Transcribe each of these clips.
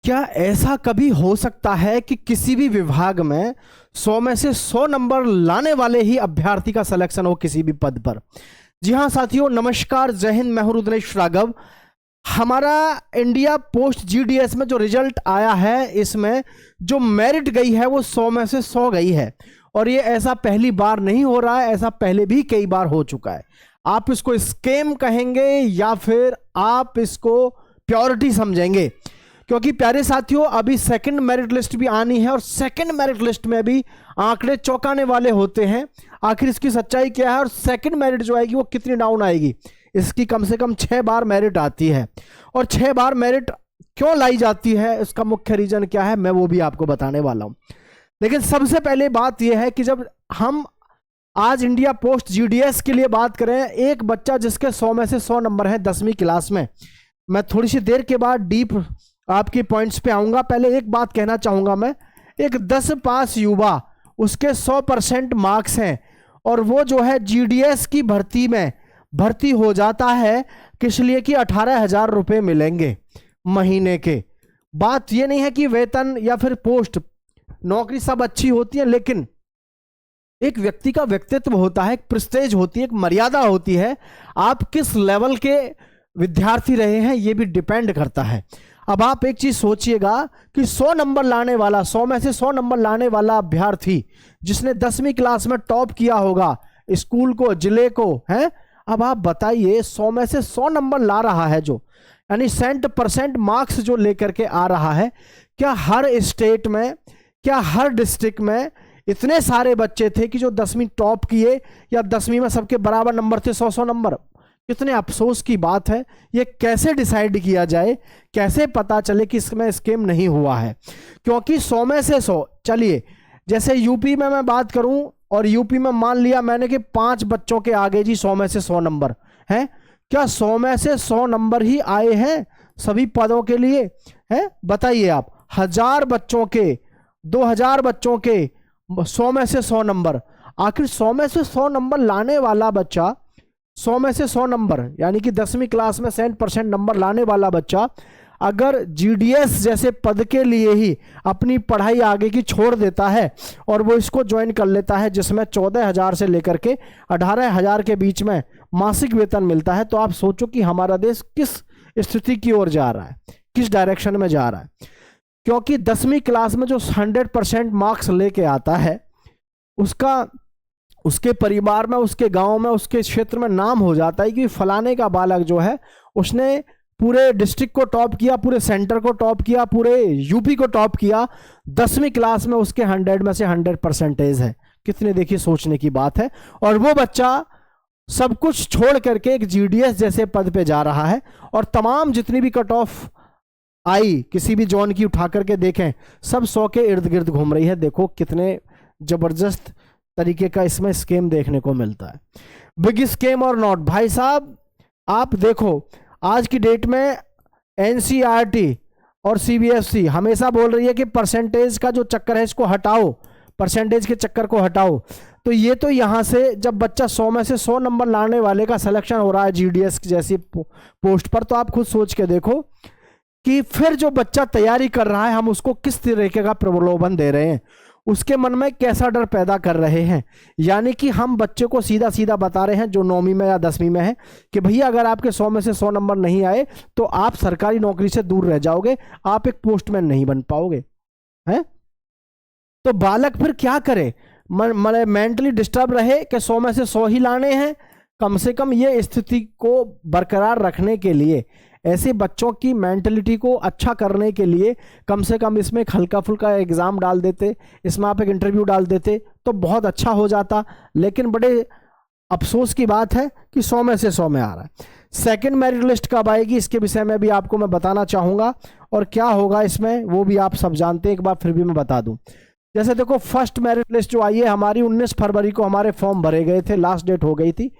क्या ऐसा कभी हो सकता है कि किसी भी विभाग में 100 में से 100 नंबर लाने वाले ही अभ्यर्थी का सिलेक्शन हो किसी भी पद पर? जी हाँ साथियों, नमस्कार, जय हिंद। मैं हूं रुद्रेश राघव। हमारा इंडिया पोस्ट जीडीएस में जो रिजल्ट आया है, इसमें जो मेरिट गई है वो 100 में से 100 गई है। और ये ऐसा पहली बार नहीं हो रहा है, ऐसा पहले भी कई बार हो चुका है। आप इसको स्कैम कहेंगे या फिर आप इसको प्योरिटी समझेंगे? क्योंकि प्यारे साथियों, अभी सेकंड मेरिट लिस्ट भी आनी है और सेकंड मेरिट लिस्ट में भी आंकड़े चौंकाने वाले होते हैं। आखिर इसकी सच्चाई क्या है और सेकंड मेरिट जो आएगी वो कितनी डाउन आएगी? इसकी कम से कम 6 बार मेरिट आती है। और 6 बार मेरिट क्यों लाई जाती है, इसका मुख्य रीजन क्या है, मैं वो भी आपको बताने वाला हूं। लेकिन सबसे पहले बात यह है कि जब हम आज इंडिया पोस्ट जीडीएस के लिए बात करें, एक बच्चा जिसके 100 में से 100 नंबर है 10वीं क्लास में, मैं थोड़ी सी देर के बाद डीप आपके पॉइंट्स पे आऊंगा। पहले एक बात कहना चाहूंगा मैं, एक 10 पास युवा, उसके 100% मार्क्स हैं और वो जो है जीडीएस की भर्ती में भर्ती हो जाता है, किस लिए कि 18,000 रुपये मिलेंगे महीने के। बात ये नहीं है कि वेतन या फिर पोस्ट, नौकरी सब अच्छी होती है, लेकिन एक व्यक्ति का व्यक्तित्व होता है, एक प्रेस्टेज होती है, एक मर्यादा होती है। आप किस लेवल के विद्यार्थी रहे हैं ये भी डिपेंड करता है। अब आप एक चीज सोचिएगा कि 100 नंबर लाने वाला, 100 में से 100 नंबर लाने वाला अभ्यर्थी जिसने 10वीं क्लास में टॉप किया होगा स्कूल को, जिले को, है। अब आप बताइए, 100 में से 100 नंबर ला रहा है, जो यानी 100% मार्क्स जो लेकर के आ रहा है, क्या हर स्टेट में, क्या हर डिस्ट्रिक्ट में इतने सारे बच्चे थे कि जो 10वीं टॉप किए, या 10वीं में सबके बराबर नंबर थे, 100-100 नंबर? कितने अफसोस की बात है। ये कैसे डिसाइड किया जाए, कैसे पता चले कि इसमें स्कैम नहीं हुआ है? क्योंकि 100 में से 100, चलिए जैसे यूपी में मैं बात करूं, और यूपी में मान लिया मैंने कि 5 बच्चों के आगे जी 100 में से 100 नंबर हैं। क्या 100 में से 100 नंबर ही आए हैं सभी पदों के लिए? हैं, बताइए आप। 1000 बच्चों के, 2000 बच्चों के 100 में से 100 नंबर। आखिर 100 में से 100 नंबर लाने वाला बच्चा, 100 में से 100 नंबर यानी कि 10वीं क्लास में 100% नंबर लाने वाला बच्चा, अगर जीडीएस जैसे पद के लिए ही अपनी पढ़ाई आगे की छोड़ देता है और वो इसको ज्वाइन कर लेता है, जिसमें 14,000 से लेकर के 18,000 के बीच में मासिक वेतन मिलता है, तो आप सोचो कि हमारा देश किस स्थिति की ओर जा रहा है, किस डायरेक्शन में जा रहा है। क्योंकि 10वीं क्लास में जो 100% मार्क्स लेके आता है, उसका, उसके परिवार में, उसके गांव में, उसके क्षेत्र में नाम हो जाता है कि फलाने का बालक जो है, उसने पूरे डिस्ट्रिक्ट को टॉप किया, पूरे सेंटर को टॉप किया, पूरे यूपी को टॉप किया। 10वीं क्लास में उसके 100 में से 100% है। कितने, देखिए, सोचने की बात है। और वो बच्चा सब कुछ छोड़ करके एक जीडीएस जैसे पद पे जा रहा है, और तमाम जितनी भी कट ऑफ आई किसी भी जोन की उठा करके देखें, सब 100 के इर्द गिर्द घूम रही है। देखो कितने जबरदस्त तरीके का इसमें स्कीम देखने को मिलता है। बिग स्कीम और नॉट, भाई साहब आप देखो, आज की डेट में एनसीईआरटी और सीबीएसई हमेशा बोल रही है कि परसेंटेज का जो चक्कर है इसको हटाओ, परसेंटेज के चक्कर को हटाओ। तो ये तो यहाँ से जब बच्चा 100 में से 100 नंबर लाने वाले का सिलेक्शन हो रहा है जीडीएस जैसी पोस्ट पर, तो आप खुद सोच के देखो कि फिर जो बच्चा तैयारी कर रहा है, हम उसको किस तरीके का प्रलोभन दे रहे हैं, उसके मन में कैसा डर पैदा कर रहे हैं। यानी कि हम बच्चे को सीधा सीधा बता रहे हैं, जो 9वीं में या 10वीं में है, कि भैया अगर आपके 100 में से 100 नंबर नहीं आए तो आप सरकारी नौकरी से दूर रह जाओगे, आप एक पोस्टमैन नहीं बन पाओगे, हैं? तो बालक फिर क्या करे? मेंटली डिस्टर्ब रहे कि 100 में से 100 ही लाने हैं। कम से कम ये स्थिति को बरकरार रखने के लिए, ऐसे बच्चों की मेंटलिटी को अच्छा करने के लिए, कम से कम इसमें एक हल्का फुल्का एग्जाम डाल देते, इसमें आप एक इंटरव्यू डाल देते तो बहुत अच्छा हो जाता। लेकिन बड़े अफसोस की बात है कि 100 में से 100 में आ रहा है। सेकंड मेरिट लिस्ट कब आएगी, इसके विषय में भी आपको मैं बताना चाहूँगा, और क्या होगा इसमें वो भी आप सब जानते हैं। एक बार फिर भी मैं बता दूँ, जैसे देखो, फर्स्ट मेरिट लिस्ट जो आई है हमारी, 19 फरवरी को हमारे फॉर्म भरे गए थे, लास्ट डेट हो गई थी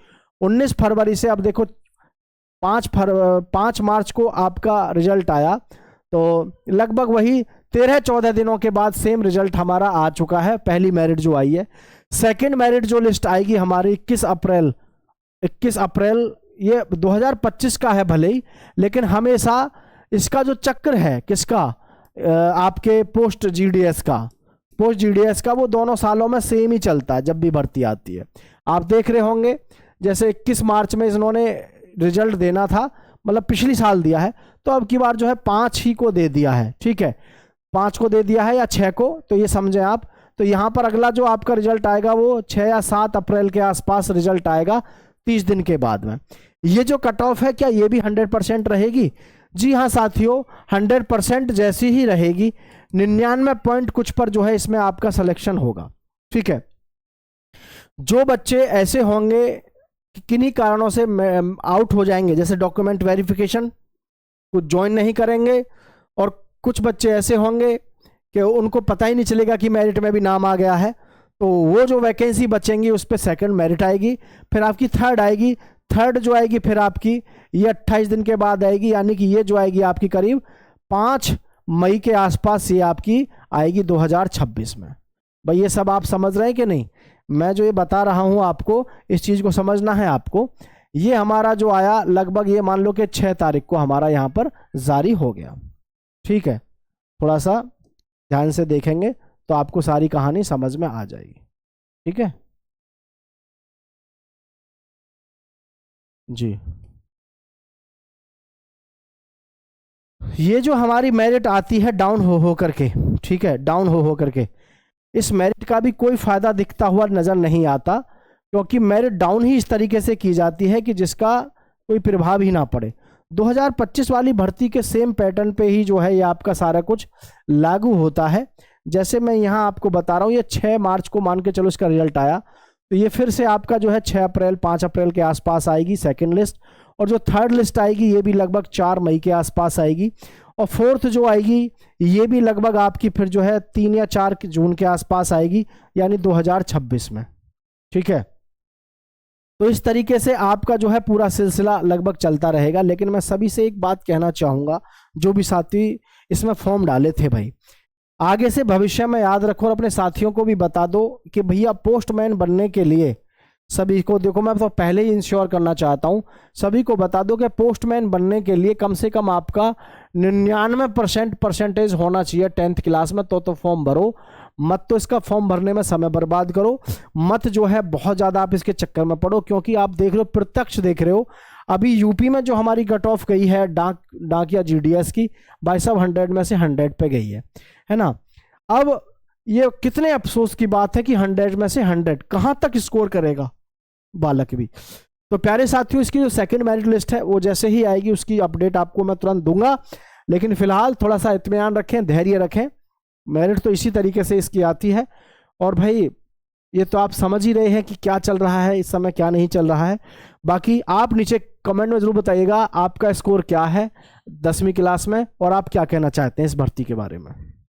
19 फरवरी से। अब देखो 5 मार्च को आपका रिजल्ट आया, तो लगभग वही 13-14 दिनों के बाद सेम रिजल्ट हमारा आ चुका है, पहली मेरिट जो आई है। सेकंड मेरिट जो लिस्ट आएगी हमारी 21 अप्रैल, ये 2025 का है भले ही, लेकिन हमेशा इसका जो चक्र है, किसका, आपके पोस्ट जीडीएस का वो दोनों सालों में सेम ही चलता है जब भी भर्ती आती है। आप देख रहे होंगे जैसे 21 मार्च में इन्होंने रिजल्ट देना था, मतलब पिछली साल दिया है, तो अब की बार जो है 5 ही को दे दिया है, ठीक है, 5 को दे दिया है या 6 को, तो ये समझें आप। तो यहाँ पर अगला जो आपका रिजल्ट आएगा वो 6 या 7 अप्रैल के आसपास रिजल्ट आएगा, 30 दिन के बाद में। ये जो कट ऑफ है क्या ये भी 100% रहेगी? जी हाँ साथियों, 100% जैसी ही रहेगी। 99 पॉइंट कुछ पर जो है इसमें आपका सिलेक्शन होगा, ठीक है। जो बच्चे ऐसे होंगे किन्हीं कारणों से आउट हो जाएंगे, जैसे डॉक्यूमेंट वेरिफिकेशन, कुछ ज्वाइन नहीं करेंगे, और कुछ बच्चे ऐसे होंगे कि उनको पता ही नहीं चलेगा कि मेरिट में भी नाम आ गया है, तो वो जो वैकेंसी बचेंगी उस पर सेकंड मेरिट आएगी, फिर आपकी थर्ड आएगी, थर्ड जो आएगी फिर आपकी ये 28 दिन के बाद आएगी, यानी कि ये जो आएगी आपकी करीब 5 मई के आसपास ये आपकी आएगी 2026 में। भाई ये सब आप समझ रहे हैं कि नहीं? मैं जो ये बता रहा हूँ आपको, इस चीज़ को समझना है आपको। ये हमारा जो आया लगभग ये मान लो कि 6 तारीख को हमारा यहाँ पर जारी हो गया, ठीक है। थोड़ा सा ध्यान से देखेंगे तो आपको सारी कहानी समझ में आ जाएगी, ठीक है जी। ये जो हमारी मेरिट आती है डाउन हो करके, ठीक है, डाउन हो करके, इस मेरिट का भी कोई फायदा दिखता हुआ नजर नहीं आता, क्योंकि मेरिट डाउन ही इस तरीके से की जाती है कि जिसका कोई प्रभाव ही ना पड़े। 2025 वाली भर्ती के सेम पैटर्न पे ही जो है ये आपका सारा कुछ लागू होता है। जैसे मैं यहाँ आपको बता रहा हूँ, ये 6 मार्च को मान के चलो इसका रिजल्ट आया, तो ये फिर से आपका जो है 6 अप्रैल 5 अप्रैल के आसपास आएगी सेकेंड लिस्ट, और जो थर्ड लिस्ट आएगी ये भी लगभग 4 मई के आसपास आएगी, और फोर्थ जो आएगी ये भी लगभग आपकी फिर जो है 3 या 4 जून के आसपास आएगी, यानी 2026 में, ठीक है। तो इस तरीके से आपका जो है पूरा सिलसिला लगभग चलता रहेगा। लेकिन मैं सभी से एक बात कहना चाहूँगा, जो भी साथी इसमें फॉर्म डाले थे भाई, आगे से भविष्य में याद रखो और अपने साथियों को भी बता दो कि भैया पोस्टमैन बनने के लिए सभी को, देखो मैं तो पहले ही इंश्योर करना चाहता हूं, सभी को बता दो कि पोस्टमैन बनने के लिए कम से कम आपका 99% परसेंटेज होना चाहिए 10th क्लास में, तो फॉर्म भरो। मत तो इसका फॉर्म भरने में समय बर्बाद करो, मत जो है बहुत ज़्यादा आप इसके चक्कर में पड़ो, क्योंकि आप देख रहे हो, प्रत्यक्ष देख रहे हो, अभी यूपी में जो हमारी कट ऑफ गई है डाक या जीडीएस की, भाई साहब 100 में से 100 पे गई है ना। अब ये कितने अफसोस की बात है कि 100 में से 100 कहाँ तक स्कोर करेगा बालक भी। तो प्यारे साथियों, इसकी जो सेकंड मेरिट लिस्ट है वो जैसे ही आएगी उसकी अपडेट आपको मैं तुरंत दूंगा, लेकिन फिलहाल थोड़ा सा इत्मीनान रखें, धैर्य रखें। मेरिट तो इसी तरीके से इसकी आती है, और भाई ये तो आप समझ ही रहे हैं कि क्या चल रहा है इस समय, क्या नहीं चल रहा है। बाकी आप नीचे कमेंट में जरूर बताइएगा आपका स्कोर क्या है 10वीं क्लास में, और आप क्या कहना चाहते हैं इस भर्ती के बारे में।